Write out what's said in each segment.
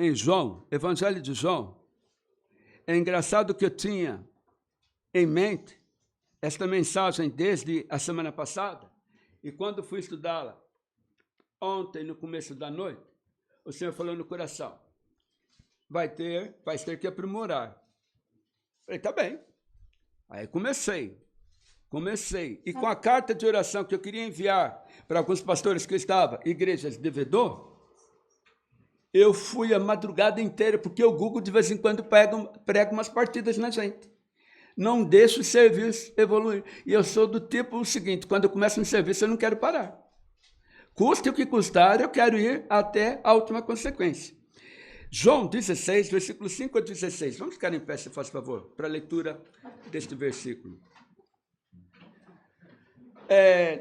em João, Evangelho de João, é engraçado que eu tinha em mente esta mensagem desde a semana passada, e quando fui estudá-la ontem, no começo da noite, o Senhor falou no coração, vai ter que aprimorar. Falei, tá bem. Aí comecei. E com a carta de oração que eu queria enviar para alguns pastores que eu estava, igrejas de devedor, eu fui a madrugada inteira, porque o Google de vez em quando prega umas partidas na gente. Não deixo o serviço evoluir. E eu sou do tipo o seguinte, quando eu começo um serviço, eu não quero parar. Custe o que custar, eu quero ir até a última consequência. João 16, versículo 5 a 16. Vamos ficar em pé, se faz favor, para a leitura deste versículo.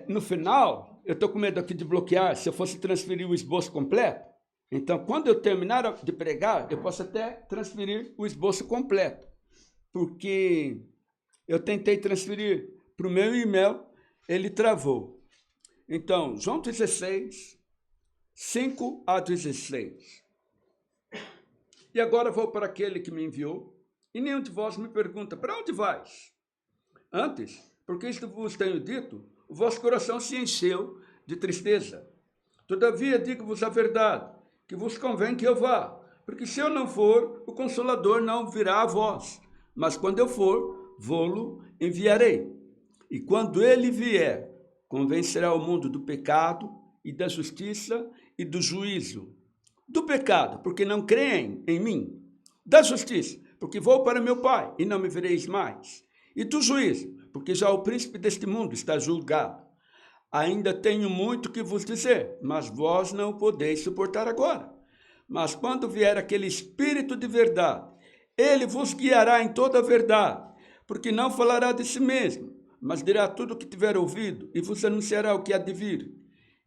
No final, eu estou com medo aqui de bloquear, se eu fosse transferir o esboço completo. Então, quando eu terminar de pregar, eu posso até transferir o esboço completo. Porque eu tentei transferir para o meu e-mail, ele travou. Então, João 16, 5 a 16. E agora vou para aquele que me enviou, e nenhum de vós me pergunta, para onde vais? Antes, porque isto vos tenho dito, o vosso coração se encheu de tristeza. Todavia, digo-vos a verdade, que vos convém que eu vá, porque se eu não for, o Consolador não virá a vós. Mas quando eu for, vô-lo enviarei. E quando ele vier, convencerá o mundo do pecado e da justiça e do juízo. Do pecado, porque não creem em mim. Da justiça, porque vou para meu Pai e não me vereis mais. E do juízo, porque já o príncipe deste mundo está julgado. Ainda tenho muito que vos dizer, mas vós não podeis suportar agora. Mas quando vier aquele Espírito de verdade, ele vos guiará em toda a verdade, porque não falará de si mesmo, mas dirá tudo o que tiver ouvido e vos anunciará o que há de vir.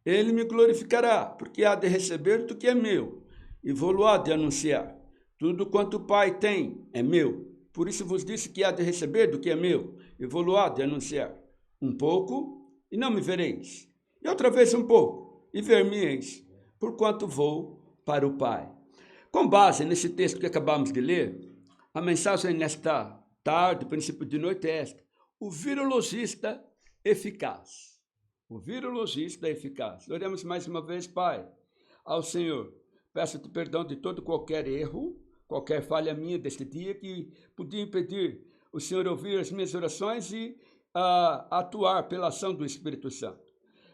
Ele me glorificará, porque há de receber do que é meu, e vou-lo há de anunciar. Tudo quanto o Pai tem é meu. Por isso vos disse que há de receber do que é meu, e vou-lo há de anunciar. Um pouco, e não me vereis. E outra vez um pouco, e ver-me-eis, porquanto vou para o Pai. Com base nesse texto que acabamos de ler, a mensagem nesta tarde, princípio de noite, é esta. O virologista eficaz. O virologista eficaz. Oremos mais uma vez, Pai, ao Senhor. Peço-te perdão de todo qualquer erro, qualquer falha minha deste dia que podia impedir o Senhor ouvir as minhas orações e atuar pela ação do Espírito Santo.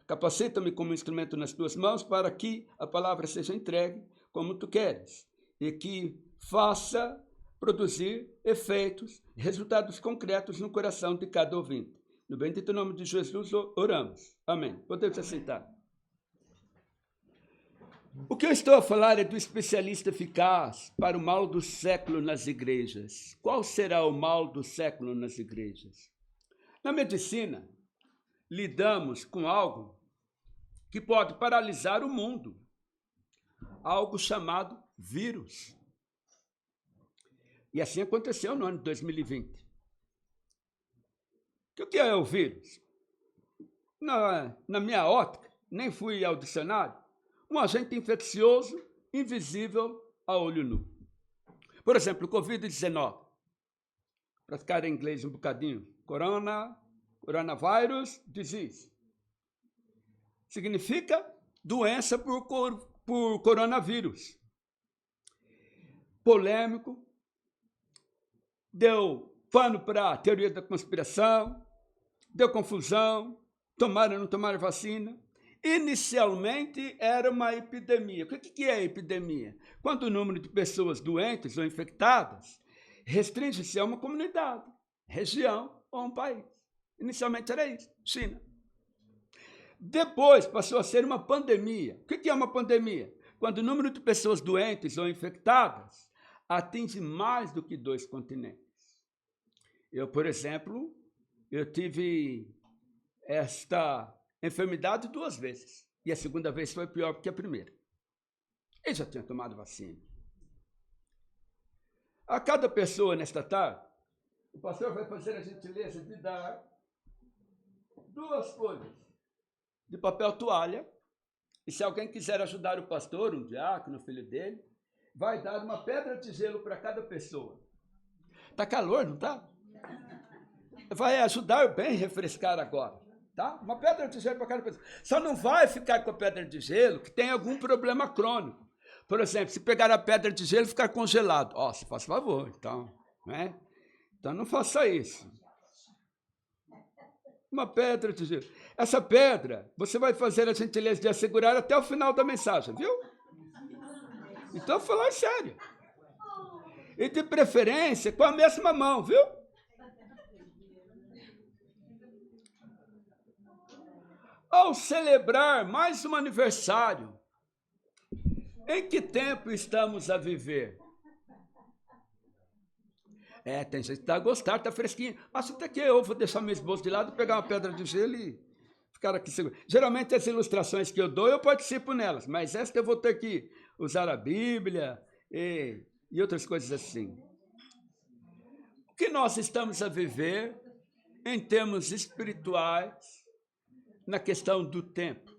Capacita-me como instrumento nas tuas mãos para que a palavra seja entregue como tu queres e que faça produzir efeitos, resultados concretos no coração de cada ouvinte. No bendito nome de Jesus oramos. Amém. Podemos assentar. O que eu estou a falar é do especialista eficaz para o mal do século nas igrejas. Qual será o mal do século nas igrejas? Na medicina, lidamos com algo que pode paralisar o mundo, algo chamado vírus. E assim aconteceu no ano de 2020. O que é o vírus? Na minha ótica, nem fui ao dicionário, um agente infeccioso invisível a olho nu. Por exemplo, o Covid-19. Para ficar em inglês um bocadinho, coronavirus disease. Significa doença por coronavírus. Polêmico, deu pano para a teoria da conspiração, deu confusão, tomaram ou não tomaram vacina. Inicialmente era uma epidemia. O que é epidemia? Quando o número de pessoas doentes ou infectadas restringe-se a uma comunidade, região ou um país. Inicialmente era isso, China. Depois passou a ser uma pandemia. O que é uma pandemia? Quando o número de pessoas doentes ou infectadas atinge mais do que 2 continentes. Eu, por exemplo, eu tive esta enfermidade 2 vezes. E a segunda vez foi pior que a primeira. Eu já tinha tomado vacina. A cada pessoa nesta tarde, o pastor vai fazer a gentileza de dar 2 folhas de papel toalha. E se alguém quiser ajudar o pastor, um diácono, filho dele, vai dar uma pedra de gelo para cada pessoa. Tá calor, não tá? Vai ajudar bem a refrescar agora, tá? Uma pedra de gelo para cada pessoa. Só não vai ficar com a pedra de gelo que tem algum problema crônico. Por exemplo, se pegar a pedra de gelo e ficar congelado. Ó, se faz favor, então, né? Então não faça isso. Uma pedra de gelo. Essa pedra, você vai fazer a gentileza de assegurar até o final da mensagem, viu? Então, falar sério. E de preferência, com a mesma mão, viu? Ao celebrar mais um aniversário, em que tempo estamos a viver? Tem gente que está a gostar, está fresquinho. Acho até que eu vou deixar meu esboço de lado, pegar uma pedra de gelo e ficar aqui seguro. Geralmente as ilustrações que eu dou, eu participo nelas, mas esta eu vou ter que usar a Bíblia e outras coisas assim. O que nós estamos a viver em termos espirituais na questão do tempo?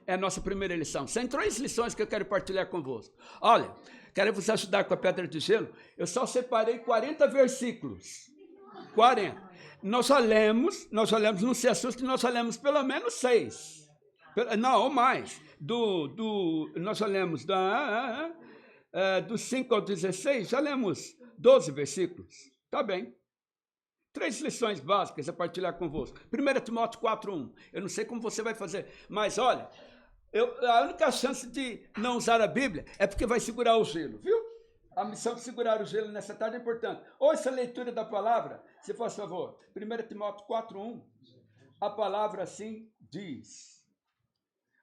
É a nossa primeira lição. São 3 lições que eu quero partilhar convosco. Olha, quero vos ajudar com a pedra de gelo. Eu só separei 40 versículos. 40. Nós já lemos, não se assuste, nós já lemos pelo menos 6. Não, ou mais. Nós já lemos do 5 ao 16, já lemos 12 versículos. Tá bem. 3 lições básicas a partilhar convosco. 1 Timóteo 4:1. Eu não sei como você vai fazer, mas olha, a única chance de não usar a Bíblia é porque vai segurar o gelo, viu? A missão de segurar o gelo nessa tarde é importante. Ouça a leitura da palavra, se faz favor. 1 Timóteo 4:1. A palavra assim diz: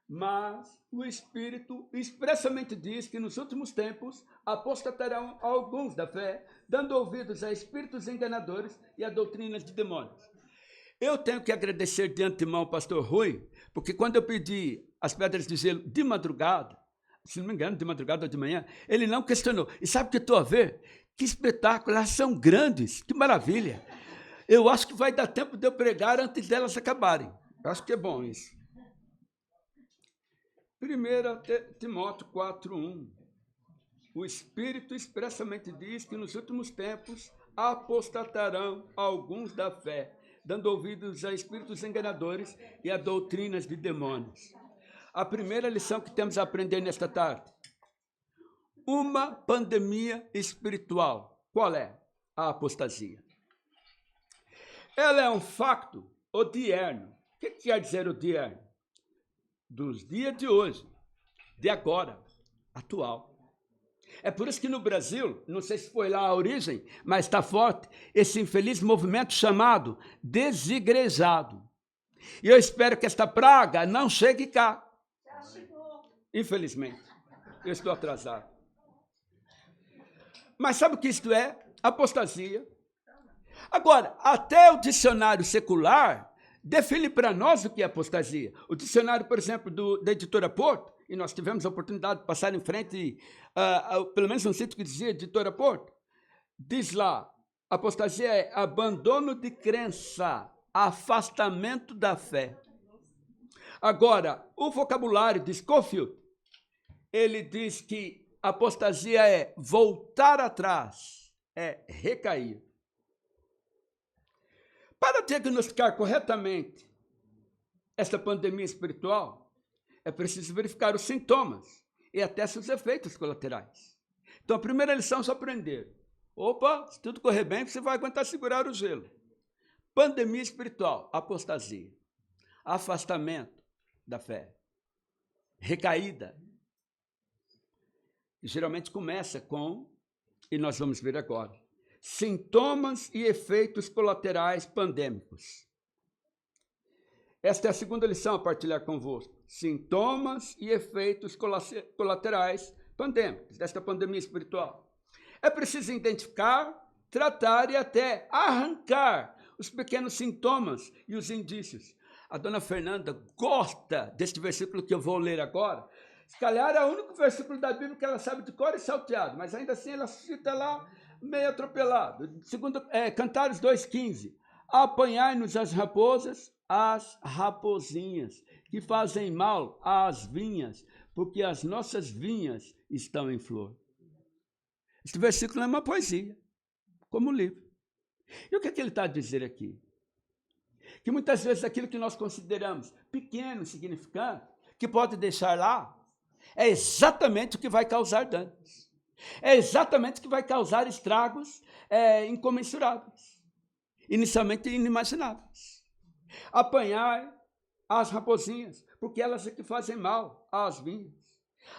mas o Espírito expressamente diz que nos últimos tempos apostatarão alguns da fé, dando ouvidos a espíritos enganadores e a doutrinas de demônios. Eu tenho que agradecer de antemão ao pastor Rui, porque quando eu pedi as pedras de gelo de madrugada, se não me engano, de madrugada ou de manhã, ele não questionou. E sabe o que eu estou a ver? Que espetáculo, elas são grandes, que maravilha. Eu acho que vai dar tempo de eu pregar antes delas acabarem. Eu acho que é bom isso. 1 Timóteo 4:1. O Espírito expressamente diz que nos últimos tempos apostatarão alguns da fé, dando ouvidos a espíritos enganadores e a doutrinas de demônios. A primeira lição que temos a aprender nesta tarde: uma pandemia espiritual. Qual é? A apostasia. Ela é um facto odierno. O que quer dizer odierno? Dos dias de hoje, de agora, atual. É por isso que no Brasil, não sei se foi lá a origem, mas está forte esse infeliz movimento chamado desigrejado. E eu espero que esta praga não chegue cá. Infelizmente, eu estou atrasado. Mas sabe o que isto é? Apostasia. Agora, até o dicionário secular define para nós o que é apostasia. O dicionário, por exemplo, da editora Porto, e nós tivemos a oportunidade de passar em frente, pelo menos um sítio que dizia editora Porto, diz lá, apostasia é abandono de crença, afastamento da fé. Agora, o vocabulário de Scofield, ele diz que apostasia é voltar atrás, é recair. Para diagnosticar corretamente esta pandemia espiritual, é preciso verificar os sintomas e até seus efeitos colaterais. Então, a primeira lição é só aprender. Opa, se tudo correr bem, você vai aguentar segurar o gelo. Pandemia espiritual, apostasia, afastamento da fé, recaída. E geralmente começa com, e nós vamos ver agora, sintomas e efeitos colaterais pandêmicos. Esta é a segunda lição a partilhar convosco. Sintomas e efeitos colaterais pandêmicos desta pandemia espiritual. É preciso identificar, tratar e até arrancar os pequenos sintomas e os indícios. A dona Fernanda gosta deste versículo que eu vou ler agora. Se calhar é o único versículo da Bíblia que ela sabe de cor e salteado, mas ainda assim ela cita lá meio atropelado. Segundo, Cantares 2,15. Apanhai-nos as raposas, as rapozinhas. que fazem mal às vinhas, porque as nossas vinhas estão em flor. Este versículo é uma poesia, como um livro. E o que é que ele está a dizer aqui? Que muitas vezes aquilo que nós consideramos pequeno, insignificante, que pode deixar lá, é exatamente o que vai causar danos. É exatamente o que vai causar estragos incomensuráveis, inicialmente inimagináveis. Apanhar as raposinhas, porque elas é que fazem mal às vinhas.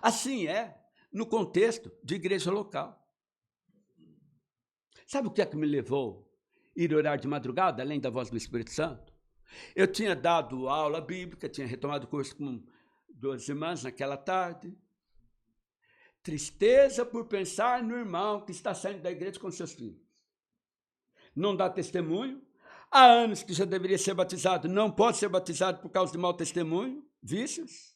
Assim é no contexto de igreja local. Sabe o que é que me levou a ir orar de madrugada, além da voz do Espírito Santo? Eu tinha dado aula bíblica, tinha retomado o curso com 2 irmãs naquela tarde. Tristeza por pensar no irmão que está saindo da igreja com seus filhos. Não dá testemunho. Há anos que já deveria ser batizado, não pode ser batizado por causa de mau testemunho, vícios.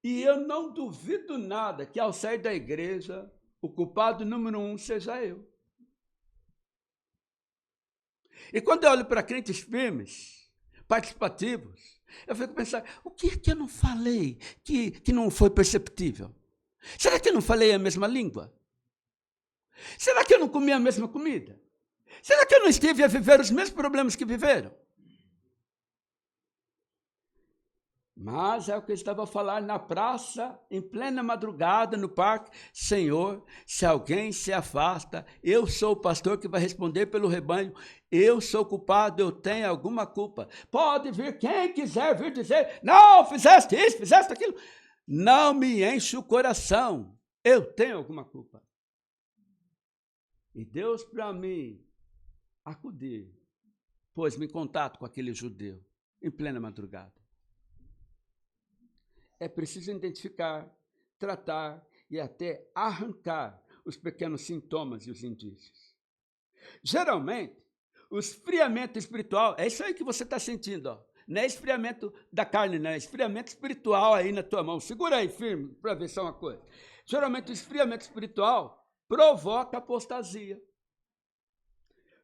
E eu não duvido nada que ao sair da igreja, o culpado número 1 seja eu. E quando eu olho para crentes firmes, participativos, eu fico pensando, o que é que eu não falei que não foi perceptível? Será que eu não falei a mesma língua? Será que eu não comi a mesma comida? Será que eu não estive a viver os mesmos problemas que viveram? Mas é o que eu estava a falar na praça, em plena madrugada, no parque. Senhor, se alguém se afasta, eu sou o pastor que vai responder pelo rebanho. Eu sou culpado, eu tenho alguma culpa. Pode vir quem quiser vir dizer, não, fizeste isso, fizeste aquilo. Não me enche o coração, eu tenho alguma culpa. E Deus, para mim, acudir, pôs-me em contato com aquele judeu, em plena madrugada. É preciso identificar, tratar e até arrancar os pequenos sintomas e os indícios. Geralmente, o esfriamento espiritual, é isso aí que você está sentindo, ó. Não é esfriamento da carne, não, é esfriamento espiritual aí na tua mão. Segura aí firme para ver só uma coisa. Geralmente, o esfriamento espiritual provoca apostasia.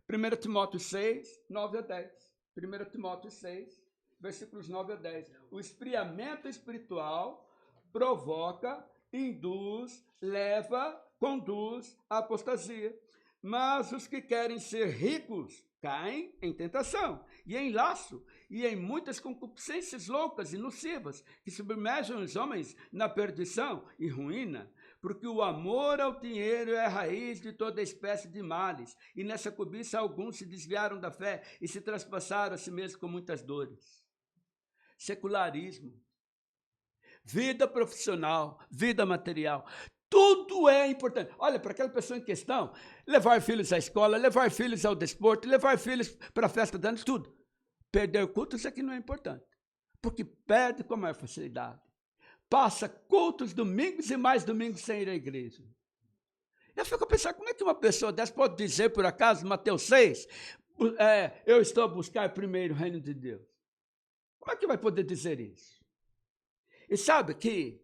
1 Timóteo 6, 9 a 10. 1 Timóteo 6, versículos 9 a 10. O esfriamento espiritual provoca, induz, leva, conduz à apostasia. Mas os que querem ser ricos caem em tentação, e em laço, e em muitas concupiscências loucas e nocivas, que submergem os homens na perdição e ruína, porque o amor ao dinheiro é a raiz de toda espécie de males, e nessa cobiça alguns se desviaram da fé e se traspassaram a si mesmos com muitas dores. Secularismo, vida profissional, vida material, tudo é importante. Olha, para aquela pessoa em questão, levar filhos à escola, levar filhos ao desporto, levar filhos para a festa de anos, tudo. Perder cultos é que não é importante, porque perde com maior facilidade. Passa cultos domingos e mais domingos sem ir à igreja. Eu fico pensando, como é que uma pessoa dessa pode dizer, por acaso, Mateus 6, eu estou a buscar primeiro o reino de Deus? Como é que vai poder dizer isso? E sabe que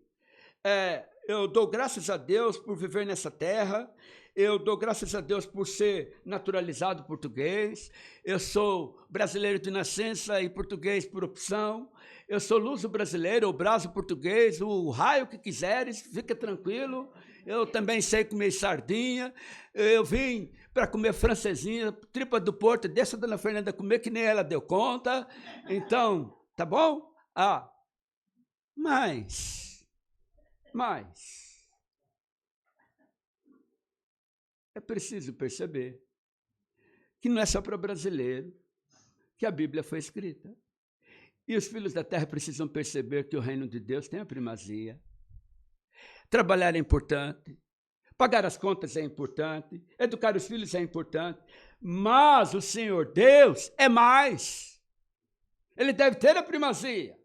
eu dou graças a Deus por viver nessa terra, eu dou graças a Deus por ser naturalizado português, eu sou brasileiro de nascença e português por opção, eu sou luso-brasileiro, ou braso-português, o raio que quiseres, fica tranquilo, eu também sei comer sardinha, eu vim para comer francesinha, tripa do Porto, deixa a dona Fernanda comer que nem ela deu conta, então, tá bom? Mas, é preciso perceber que não é só para brasileiro que a Bíblia foi escrita. E os filhos da terra precisam perceber que o reino de Deus tem a primazia. Trabalhar é importante, pagar as contas é importante, educar os filhos é importante, mas o Senhor Deus é mais. Ele deve ter a primazia.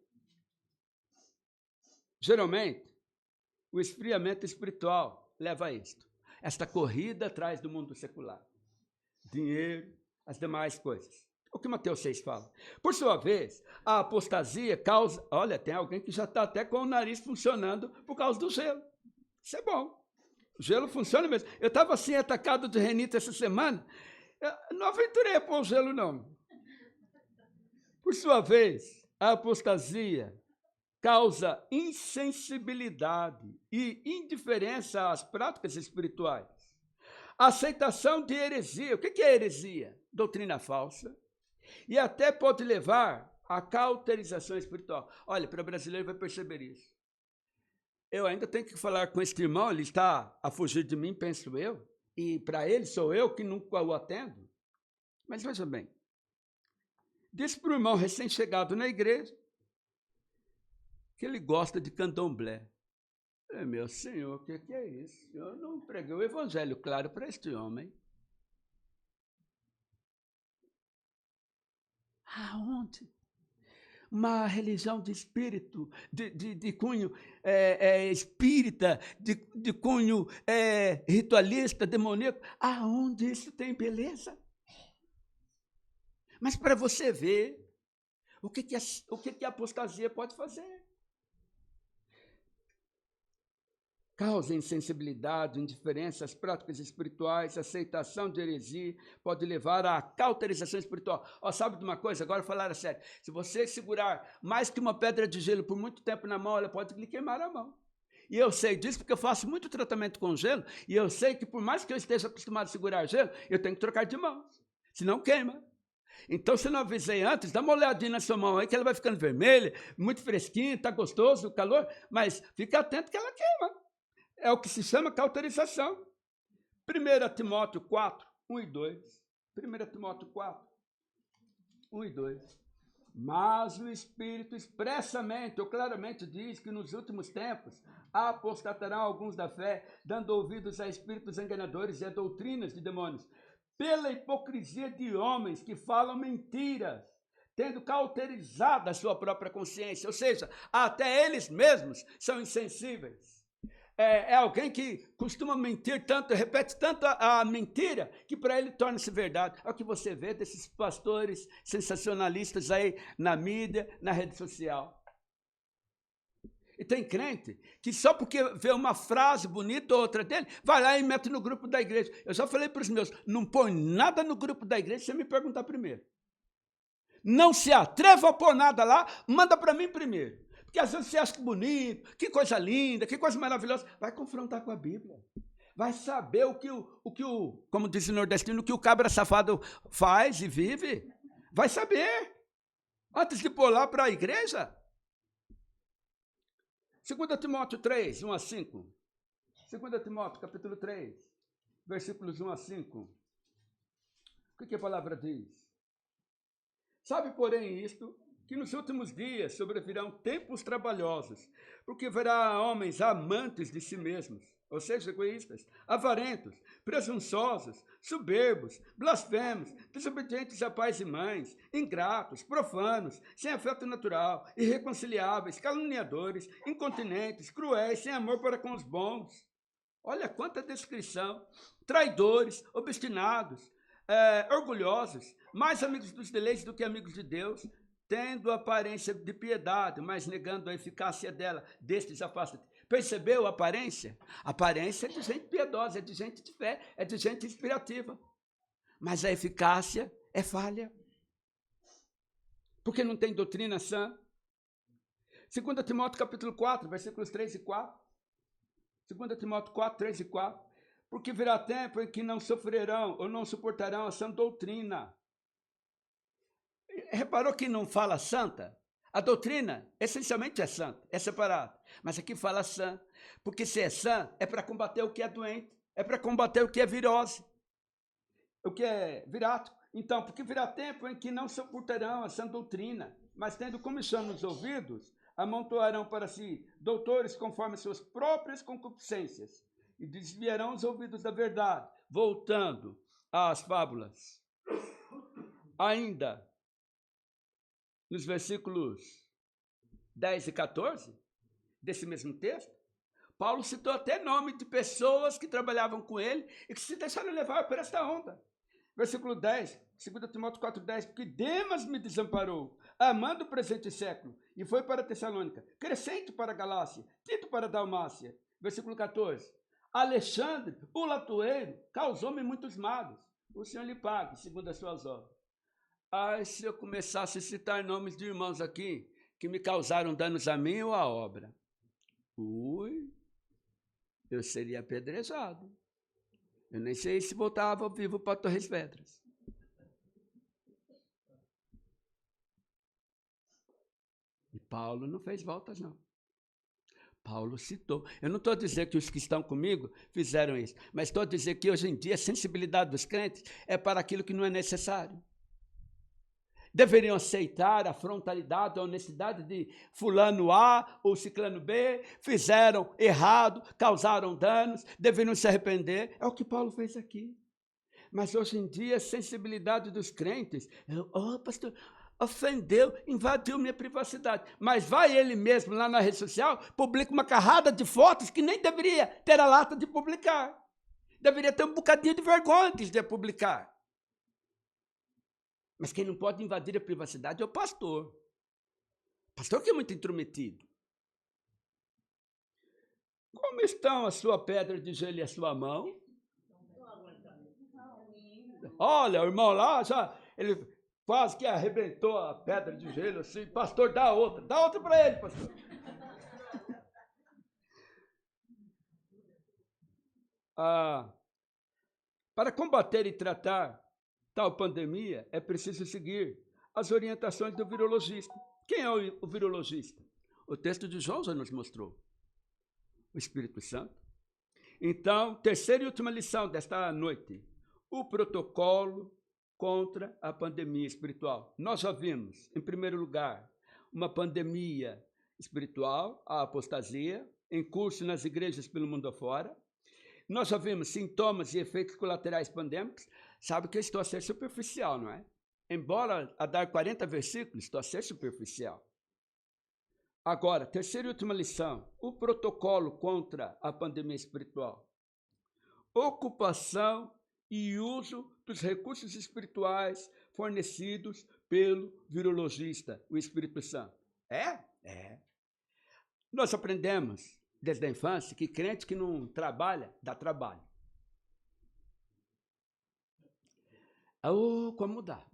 Geralmente, o esfriamento espiritual leva a isto. Esta corrida atrás do mundo secular. Dinheiro, as demais coisas. O que Mateus 6 fala. Por sua vez, a apostasia causa... Olha, tem alguém que já está até com o nariz funcionando por causa do gelo. Isso é bom. O gelo funciona mesmo. Eu estava assim, atacado de renite essa semana. Eu não aventurei a pôr o gelo, não. Por sua vez, A apostasia causa insensibilidade e indiferença às práticas espirituais. Aceitação de heresia. O que é heresia? Doutrina falsa. E até pode levar à cauterização espiritual. Olha, para o brasileiro vai perceber isso. Eu ainda tenho que falar com este irmão, ele está a fugir de mim, penso eu, e para ele sou eu que nunca o atendo. Mas veja bem, disse para o irmão recém-chegado na igreja que ele gosta de candomblé. Meu senhor, o que é isso? Eu não preguei o evangelho claro para este homem. Aonde? Uma religião de espírito, de cunho espírita, de cunho ritualista, demoníaco. Aonde isso tem beleza? Mas para você ver o que a apostasia pode fazer. Causa insensibilidade, indiferença às práticas espirituais, aceitação de heresia, pode levar à cauterização espiritual. Sabe de uma coisa? Agora falar a sério. Se você segurar mais que uma pedra de gelo por muito tempo na mão, ela pode lhe queimar a mão. E eu sei disso porque eu faço muito tratamento com gelo, e eu sei que por mais que eu esteja acostumado a segurar gelo, eu tenho que trocar de mão, senão queima. Então, se eu não avisei antes, dá uma olhadinha na sua mão aí, que ela vai ficando vermelha, muito fresquinha, está gostoso o calor, mas fica atento que ela queima. É o que se chama cauterização. 1 Timóteo 4, 1 e 2. 1 Timóteo 4, 1 e 2. Mas o Espírito expressamente ou claramente diz que nos últimos tempos apostatarão alguns da fé, dando ouvidos a espíritos enganadores e a doutrinas de demônios, pela hipocrisia de homens que falam mentiras, tendo cauterizado a sua própria consciência. Ou seja, até eles mesmos são insensíveis. É alguém que costuma mentir tanto, repete tanto a mentira, que para ele torna-se verdade. É o que você vê desses pastores sensacionalistas aí na mídia, na rede social. E tem crente que só porque vê uma frase bonita ou outra dele, vai lá e mete no grupo da igreja. Eu já falei para os meus, não põe nada no grupo da igreja sem me perguntar primeiro. Não se atreva a pôr nada lá, manda para mim primeiro. Porque às vezes você acha que bonito, que coisa linda, que coisa maravilhosa. Vai confrontar com a Bíblia. Vai saber o que como diz o nordestino, o que o cabra safado faz e vive. Vai saber. Antes de pôr lá para a igreja. 2 Timóteo 3, 1 a 5. 2 Timóteo, capítulo 3, versículos 1 a 5. O que a palavra diz? Sabe, porém, isto, que nos últimos dias sobrevirão tempos trabalhosos, porque haverá homens amantes de si mesmos, ou seja, egoístas, avarentos, presunçosos, soberbos, blasfemos, desobedientes a pais e mães, ingratos, profanos, sem afeto natural, irreconciliáveis, caluniadores, incontinentes, cruéis, sem amor para com os bons. Olha quanta descrição. Traidores, obstinados, orgulhosos, mais amigos dos deleites do que amigos de Deus, tendo aparência de piedade, mas negando a eficácia dela, destes afasta-te. Percebeu a aparência? A aparência é de gente piedosa, é de gente de fé, é de gente inspirativa. Mas a eficácia é falha. Porque não tem doutrina sã. 2 Timóteo capítulo 4, versículos 3 e 4. 2 Timóteo 4, 3 e 4. Porque virá tempo em que não sofrerão ou não suportarão a sã doutrina. Reparou que não fala santa? A doutrina, essencialmente, é santa, é separada. Mas aqui fala sã, porque se é sã, é para combater o que é doente, é para combater o que é virose, o que é virático. Então, porque virá tempo em que não suportarão a sã doutrina, mas tendo comichão nos ouvidos, amontoarão para si doutores conforme suas próprias concupiscências e desviarão os ouvidos da verdade, voltando às fábulas. Ainda, nos versículos 10 e 14 desse mesmo texto, Paulo citou até nome de pessoas que trabalhavam com ele e que se deixaram levar por esta onda. Versículo 10, 2 Timóteo 4,10, porque Demas me desamparou, amando o presente século, e foi para Tessalônica, Crescente para a Galácia, Tito para a Dalmácia. Versículo 14, Alexandre, o latoeiro, causou-me muitos males, o Senhor lhe pague, segundo as suas obras. Ah, se eu começasse a citar nomes de irmãos aqui que me causaram danos a mim ou à obra, eu seria apedrejado. Eu nem sei se voltava vivo para Torres Vedras. E Paulo não fez voltas, não. Paulo citou. Eu não estou a dizer que os que estão comigo fizeram isso, mas estou a dizer que hoje em dia a sensibilidade dos crentes é para aquilo que não é necessário. Deveriam aceitar a frontalidade, a honestidade de fulano A ou ciclano B, fizeram errado, causaram danos, deveriam se arrepender. É o que Paulo fez aqui. Mas hoje em dia a sensibilidade dos crentes, pastor, ofendeu, invadiu minha privacidade. Mas vai ele mesmo lá na rede social, publica uma carrada de fotos que nem deveria ter a lata de publicar. Deveria ter um bocadinho de vergonha antes de publicar. Mas quem não pode invadir a privacidade é o pastor. Pastor que é muito intrometido. Como estão a sua pedra de gelo e a sua mão? Olha, o irmão lá, ele quase que arrebentou a pedra de gelo assim. Pastor, dá outra para ele, pastor. Para combater e tratar tal pandemia, é preciso seguir as orientações do virologista. Quem é o virologista? O texto de João já nos mostrou. O Espírito Santo. Então, terceira e última lição desta noite. O protocolo contra a pandemia espiritual. Nós já vimos, em primeiro lugar, uma pandemia espiritual, a apostasia, em curso nas igrejas pelo mundo afora. Nós já vimos sintomas e efeitos colaterais pandêmicos. Sabe que eu estou a ser superficial, não é? Embora a dar 40 versículos, estou a ser superficial. Agora, terceira e última lição. O protocolo contra a pandemia espiritual. Ocupação e uso dos recursos espirituais fornecidos pelo virologista, o Espírito Santo. É. Nós aprendemos desde a infância que crente que não trabalha, dá trabalho. Como dá?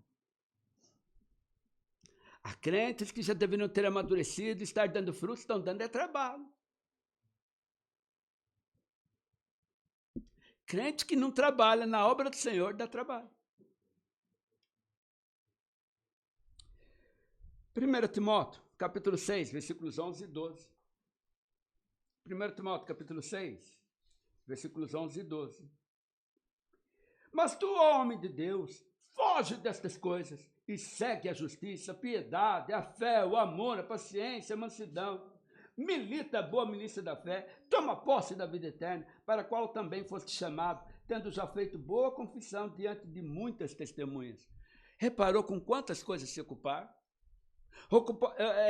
Há crentes que já deveriam ter amadurecido, estar dando frutos, estão dando trabalho. Crente que não trabalha na obra do Senhor, dá trabalho. 1 Timóteo, capítulo 6, versículos 11 e 12. 1 Timóteo, capítulo 6, versículos 11 e 12. Mas tu, homem de Deus, foge destas coisas e segue a justiça, a piedade, a fé, o amor, a paciência, a mansidão. Milita a boa milícia da fé, toma posse da vida eterna, para a qual também foste chamado, tendo já feito boa confissão diante de muitas testemunhas. Reparou com quantas coisas se ocupar?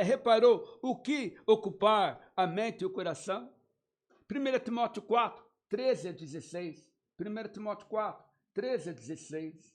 Reparou o que ocupar a mente e o coração? 1 Timóteo 4, 13 a 16. 1 Timóteo 4, 13 a 16.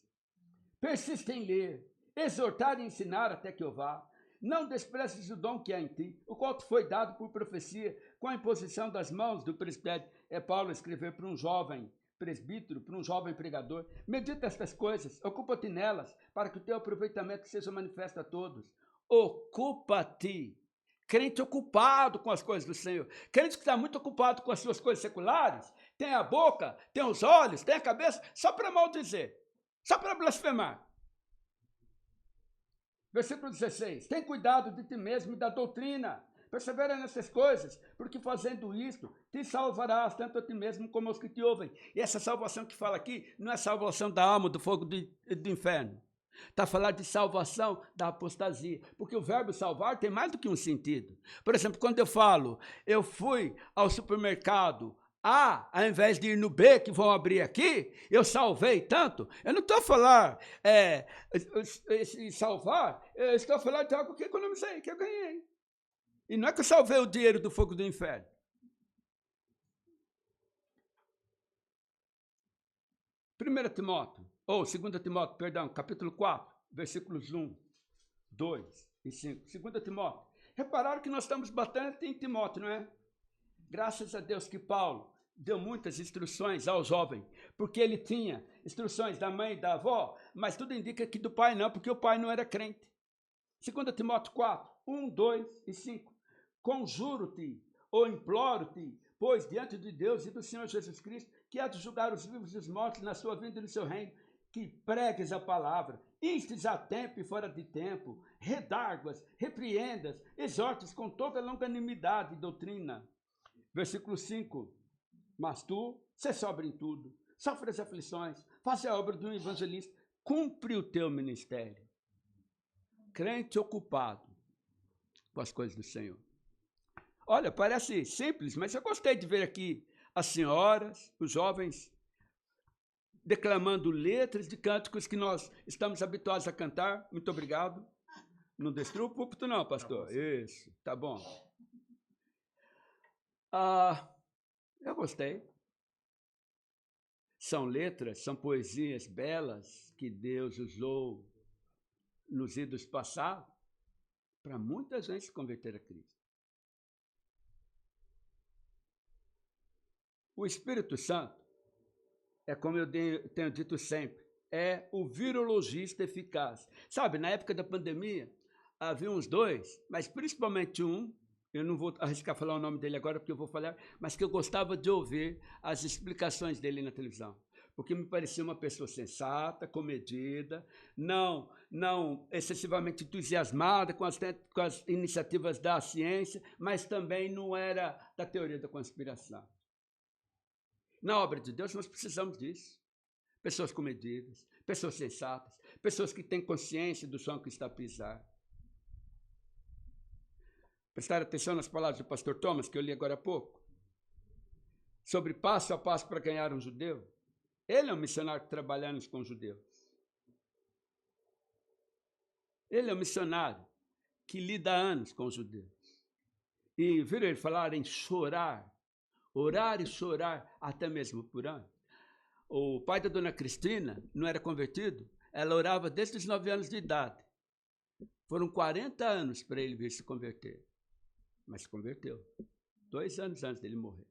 Persiste em ler, exortar e ensinar até que eu vá. Não desprezes o dom que há em ti, o qual te foi dado por profecia, com a imposição das mãos do presbítero. É Paulo escrever para um jovem presbítero, para um jovem pregador. Medita estas coisas, ocupa-te nelas, para que o teu aproveitamento seja manifesto a todos. Ocupa-te. Crente ocupado com as coisas do Senhor. Crente que está muito ocupado com as suas coisas seculares, tem a boca, tem os olhos, tem a cabeça, só para maldizer, só para blasfemar. Versículo 16. Tem cuidado de ti mesmo e da doutrina. Persevera nessas coisas, porque fazendo isto, te salvarás tanto a ti mesmo como aos que te ouvem. E essa salvação que fala aqui não é salvação da alma do fogo do inferno. Está a falar de salvação da apostasia, porque o verbo salvar tem mais do que um sentido. Por exemplo, quando eu falo, eu fui ao supermercado A, ao invés de ir no B, que vão abrir aqui, eu salvei tanto. Eu não estou a falar salvar, eu estou a falar de algo que economizei, que eu ganhei. E não é que eu salvei o dinheiro do fogo do inferno. Dois Timóteo, perdão, capítulo 4, versículos 1, 2 e 5. 2 Timóteo. Repararam que nós estamos bastante em Timóteo, não é? Graças a Deus que Paulo deu muitas instruções ao jovem, porque ele tinha instruções da mãe e da avó, mas tudo indica que do pai não, porque o pai não era crente. 2 Timóteo 4, 1, 2 e 5. Conjuro-te, ou imploro-te, pois diante de Deus e do Senhor Jesus Cristo, que há de julgar os vivos e os mortos na sua vinda e no seu reino, que pregues a palavra, instes a tempo e fora de tempo, redarguas, repreendas, exortes com toda longanimidade e doutrina. Versículo 5. Mas tu, sê sóbrio em tudo, sofre as aflições, faça a obra de um evangelista, cumpre o teu ministério. Crente ocupado com as coisas do Senhor. Olha, parece simples, mas eu gostei de ver aqui as senhoras, os jovens, declamando letras de cânticos que nós estamos habituados a cantar. Muito obrigado. Não destrua o púlpito não, pastor. Isso, tá bom. Eu gostei. São letras, são poesias belas que Deus usou nos idos passados para muita gente se converter a Cristo. O Espírito Santo é, como eu tenho dito sempre, é o virologista eficaz. Sabe, na época da pandemia, havia uns dois, mas principalmente um, eu não vou arriscar falar o nome dele agora, porque eu vou falar, mas que eu gostava de ouvir as explicações dele na televisão, porque me parecia uma pessoa sensata, comedida, não excessivamente entusiasmada com as iniciativas da ciência, mas também não era da teoria da conspiração. Na obra de Deus, nós precisamos disso. Pessoas comedidas, pessoas sensatas, pessoas que têm consciência do chão que está a pisar. Prestar atenção nas palavras do pastor Thomas, que eu li agora há pouco, sobre passo a passo para ganhar um judeu. Ele é um missionário trabalhando com judeus. Ele é um missionário que lida há anos com os judeus. E viram ele falar em chorar, orar e chorar até mesmo por ano. O pai da dona Cristina não era convertido, ela orava desde os 9 anos de idade. Foram 40 anos para ele vir se converter, mas se converteu 2 anos antes dele morrer.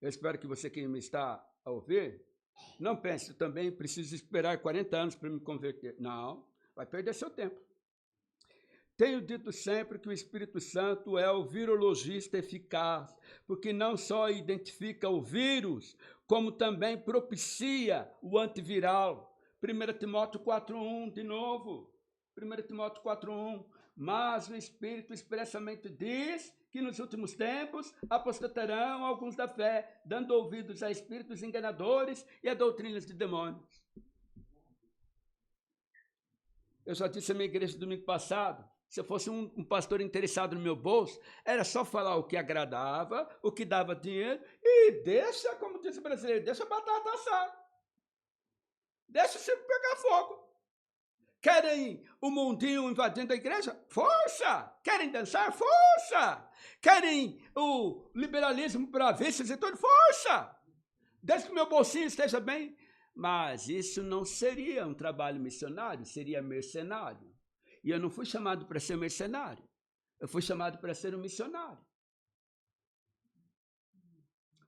Eu espero que você que me está a ouvir, não pense também, preciso esperar 40 anos para me converter. Não, vai perder seu tempo. Tenho dito sempre que o Espírito Santo é o virologista eficaz, porque não só identifica o vírus, como também propicia o antiviral. 1 Timóteo 4,1, de novo. 1 Timóteo 4,1. Mas o Espírito expressamente diz que nos últimos tempos apostatarão alguns da fé, dando ouvidos a espíritos enganadores e a doutrinas de demônios. Eu já disse à minha igreja domingo passado, se eu fosse um pastor interessado no meu bolso, era só falar o que agradava, o que dava dinheiro, e deixa, como diz o brasileiro, deixa a batata assar. Deixa o circo pegar fogo. Querem o mundinho invadindo a igreja? Força! Querem dançar? Força! Querem o liberalismo para vícios e tudo? Força! Desde que o meu bolsinho esteja bem. Mas isso não seria um trabalho missionário, seria mercenário. E eu não fui chamado para ser mercenário. Eu fui chamado para ser um missionário.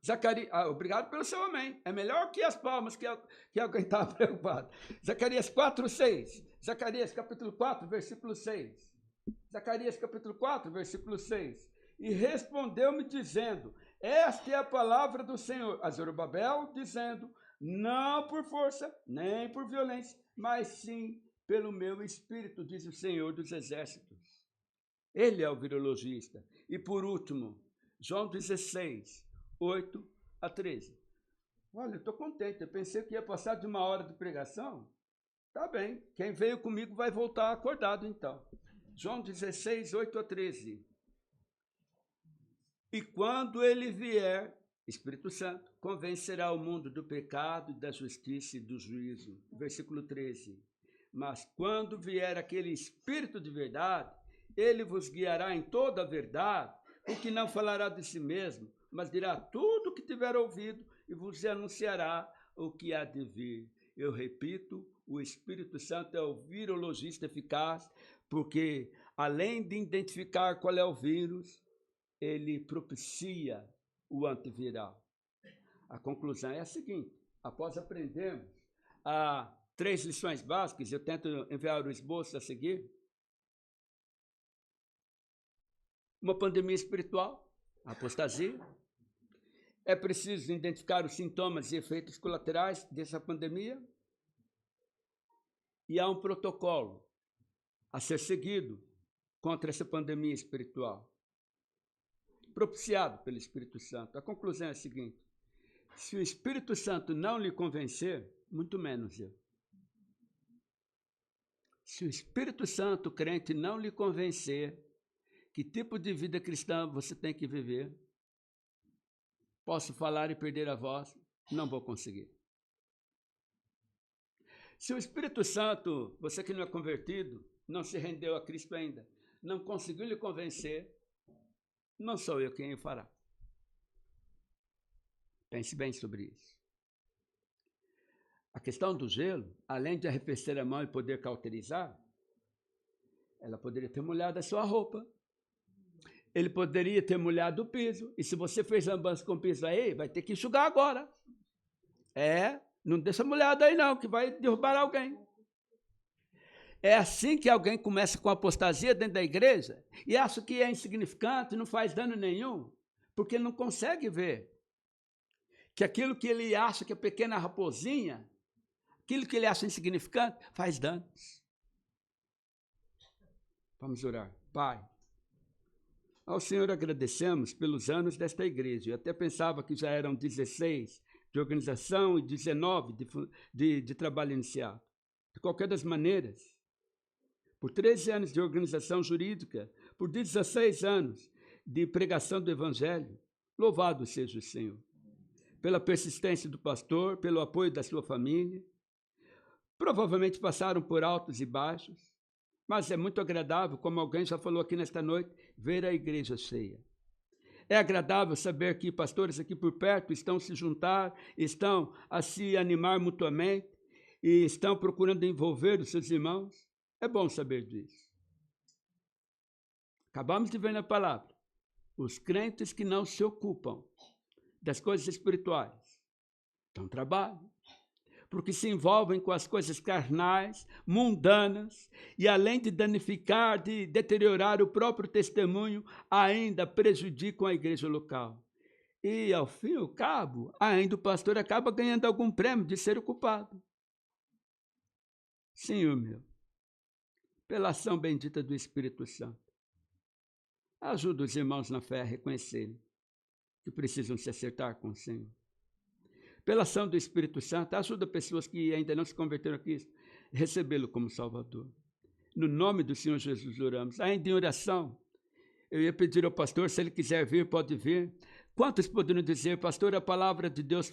Zacarias, obrigado pelo seu amém. É melhor que as palmas que alguém estava preocupado. Zacarias 4:6. Zacarias capítulo 4, versículo 6. Zacarias capítulo 4, versículo 6. E respondeu-me dizendo, esta é a palavra do Senhor a Zorobabel, dizendo, não por força, nem por violência, mas sim pelo meu espírito, diz o Senhor dos Exércitos. Ele é o virologista. E por último, João 16, 8 a 13. Olha, eu estou contente, eu pensei que ia passar de 1 hora de pregação. Tá bem, quem veio comigo vai voltar acordado então. João 16, 8 a 13. E quando ele vier, Espírito Santo, convencerá o mundo do pecado, da justiça e do juízo. Versículo 13. Mas quando vier aquele Espírito de verdade, ele vos guiará em toda a verdade, porque não falará de si mesmo, mas dirá tudo o que tiver ouvido e vos anunciará o que há de vir. Eu repito, o Espírito Santo é o virologista eficaz, porque além de identificar qual é o vírus, ele propicia o antiviral. A conclusão é a seguinte: após aprendermos as 3 lições básicas, eu tento enviar o esboço a seguir. Uma pandemia espiritual, a apostasia. É preciso identificar os sintomas e efeitos colaterais dessa pandemia. E há um protocolo a ser seguido contra essa pandemia espiritual, propiciado pelo Espírito Santo. A conclusão é a seguinte: se o Espírito Santo não lhe convencer, muito menos eu. Se o Espírito Santo, crente, não lhe convencer que tipo de vida cristã você tem que viver, posso falar e perder a voz, não vou conseguir. Se o Espírito Santo, você que não é convertido, não se rendeu a Cristo ainda, não conseguiu lhe convencer, não sou eu quem o fará. Pense bem sobre isso. A questão do gelo, além de arrefecer a mão e poder cauterizar, ela poderia ter molhado a sua roupa. Ele poderia ter molhado o piso. E se você fez lambança com o piso aí, vai ter que enxugar agora. Não deixa molhado aí não, que vai derrubar alguém. É assim que alguém começa com apostasia dentro da igreja e acha que é insignificante, não faz dano nenhum, porque não consegue ver que aquilo que ele acha que é pequena raposinha, aquilo que ele acha insignificante, faz danos. Vamos orar. Pai, ao Senhor agradecemos pelos anos desta igreja. Eu até pensava que já eram 16 de organização e 19 de trabalho iniciado. De qualquer das maneiras, por 13 anos de organização jurídica, por 16 anos de pregação do Evangelho, louvado seja o Senhor. Pela persistência do pastor, pelo apoio da sua família. Provavelmente passaram por altos e baixos, mas é muito agradável, como alguém já falou aqui nesta noite, ver a igreja cheia. É agradável saber que pastores aqui por perto estão se juntar, estão a se animar mutuamente e estão procurando envolver os seus irmãos. É bom saber disso. Acabamos de ver na palavra os crentes que não se ocupam das coisas espirituais dão trabalho, porque se envolvem com as coisas carnais, mundanas, e além de danificar, de deteriorar o próprio testemunho, ainda prejudicam a igreja local. E, ao fim e ao cabo, ainda o pastor acaba ganhando algum prêmio de ser ocupado. Senhor meu, pela ação bendita do Espírito Santo, ajuda os irmãos na fé a reconhecerem que precisam se acertar com o Senhor. Pela ação do Espírito Santo, ajuda pessoas que ainda não se converteram a Cristo a recebê-lo como Salvador. No nome do Senhor Jesus oramos. Ainda em oração, eu ia pedir ao pastor, se ele quiser vir, pode vir. Quantos poderiam dizer, pastor, a palavra de Deus